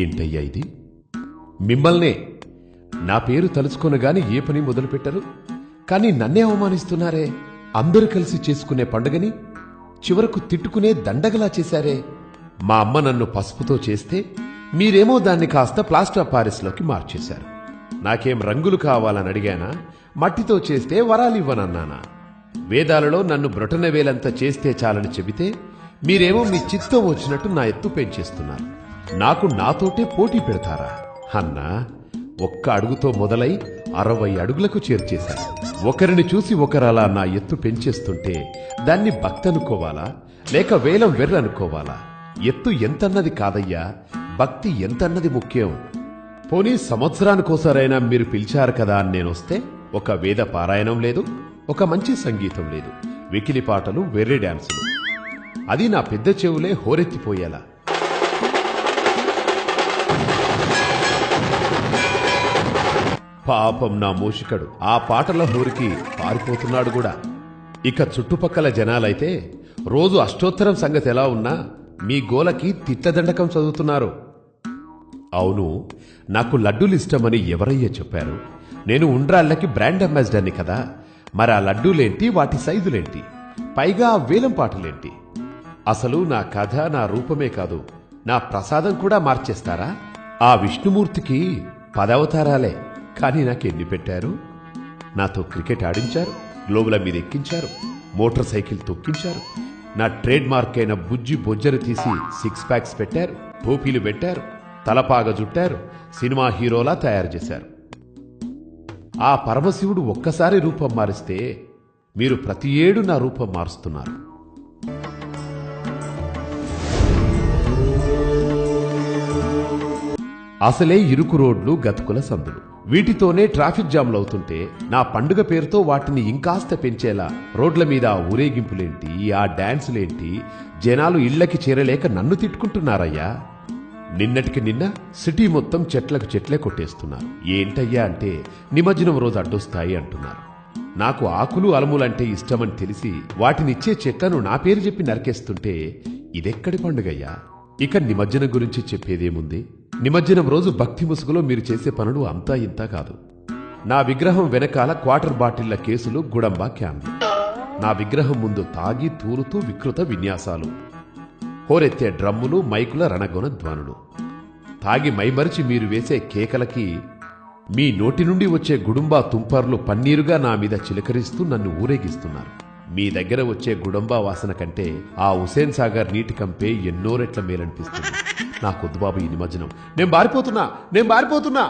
ఏంటయ్యా ఇది? మిమ్మల్నే నా పేరు తలుచుకొనగాని ఏ పని మొదలుపెట్టరు, కానీ నన్నే అవమానిస్తున్నారే. అందరూ కలిసి చేసుకునే పండుగని చివరకు తిట్టుకునే దండగలా చేశారే. మా అమ్మ నన్ను పసుపుతో చేస్తే మీరేమో దాన్ని కాస్త ప్లాస్టర్ ఆఫ్ పారిస్లోకి మార్చేశారు. నాకేం రంగులు కావాలని అడిగానా? మట్టితో చేస్తే వరాలివ్వనన్నానా? వేదాలలో నన్ను బ్రొటనవేలంత చేస్తే చాలని చెబితే మీరేమో మీ చిత్తం వచ్చినట్టు నా ఎత్తు పెంచేస్తున్నారు. నాకు నాతోటే పోటీ పెడతారా? అన్నా, ఒక్క అడుగుతో మొదలై 60 అడుగులకు చేర్చేశారు. ఒకరిని చూసి ఒకరలా నా ఎత్తు పెంచేస్తుంటే దాన్ని భక్తనుకోవాలా లేక వేలం వెర్రనుకోవాలా? ఎత్తు ఎంతన్నది కాదయ్యా, భక్తి ఎంతన్నది ముఖ్యం. పోనీ సంవత్సరానికోసారైనా మీరు పిలిచారు కదా అని నేనొస్తే ఒక వేద పారాయణం లేదు, ఒక మంచి సంగీతం లేదు, వెకిలి పాటలు, వెర్రి డాన్సులు. అది నా పెద్ద చెవులే హోరెత్తిపోయేలా. పాపం నా మూషికడు ఆ పాటల హోరికి పారిపోతున్నాడు కూడా. ఇక చుట్టుపక్కల జనాలైతే రోజు అష్టోత్తరం సంగతి ఎలా ఉన్నా మీ గోలకి తిట్టదండకం చదువుతున్నారు. అవును, నాకు లడ్డూలిష్టమని ఎవరయ్యా చెప్పారు? నేను ఉండ్రాళ్ళకి బ్రాండ్ అంబాసిడర్ని కదా. మరి ఆ లడ్డూలేంటి, వాటి సైజులేంటి, పైగా ఆ వేలం పాటలేంటి? అసలు నా కథ, నా రూపమే కాదు, నా ప్రసాదం కూడా మార్చేస్తారా? ఆ విష్ణుమూర్తికి 10 అవతారాలే, కానీ నాకెన్ని పెట్టారు? నాతో క్రికెట్ ఆడించారు, గ్లోబుల మీద ఎక్కించారు, మోటార్ సైకిల్ తొక్కించారు, నా ట్రేడ్ మార్క్ అయిన బుజ్జి బొజ్జరు తీసి 6 ప్యాక్స్ పెట్టారు, టోపీలు పెట్టారు, తలపాగ జుట్టారు, సినిమా హీరోలా తయారు చేశారు. ఆ పరమశివుడు ఒక్కసారి రూపం మారిస్తే మీరు ప్రతి ఏడు నా రూపం మారుస్తున్నారు. అసలే ఇరుకు రోడ్లు, గతుకుల సందులు, వీటితోనే ట్రాఫిక్ జామ్లవుతుంటే నా పండుగ పేరుతో వాటిని ఇంకాస్త పెంచేలా రోడ్ల మీద ఆ ఊరేగింపులేంటి, ఆ డాన్సులేంటి? జనాలు ఇళ్లకి చేరలేక నన్ను తిట్టుకుంటున్నారయ్యా. నిన్నటికి నిన్న సిటీ మొత్తం చెట్లకు చెట్లే కొట్టేస్తున్నారు. ఏంటయ్యా అంటే నిమజ్జనం రోజు అడ్డొస్తాయి అంటున్నారు. నాకు ఆకులు అలములంటే ఇష్టమని తెలిసి వాటినిచ్చే చెట్లను నా పేరు చెప్పి నరికేస్తుంటే ఇదెక్కడి పండుగయ్యా? ఇక నిమజ్జనం గురించి చెప్పేదేముంది? నిమజ్జనం రోజు భక్తి ముసుగులో మీరు చేసే పనులు అంతా ఇంతా కాదు. నా విగ్రహం వెనకాల క్వార్టర్ బాటిళ్ల కేసులు, గుడంబా క్యాన్లు, నా విగ్రహం ముందు తాగి తూలుతూ వికృత విన్యాసాలు, హోరెత్తే డ్రమ్ములు, మైకుల రణగొన ధ్వనులు, తాగి మైమరిచి మీరు వేసే కేకలకి మీ నోటి నుండి వచ్చే గుడుంబా తుంపర్లు పన్నీరుగా నా మీద చిలకరిస్తూ నన్ను ఊరేగిస్తున్నారు. మీ దగ్గర వచ్చే గుడంబా వాసన కంటే ఆ హుసేన్ సాగర్ నీటి కంపే ఎన్నో రెట్ల మేలనిపిస్తుంది. నాకొద్దు బాబు ఈ నిమజ్జనం. నేను బారిపోతున్నా.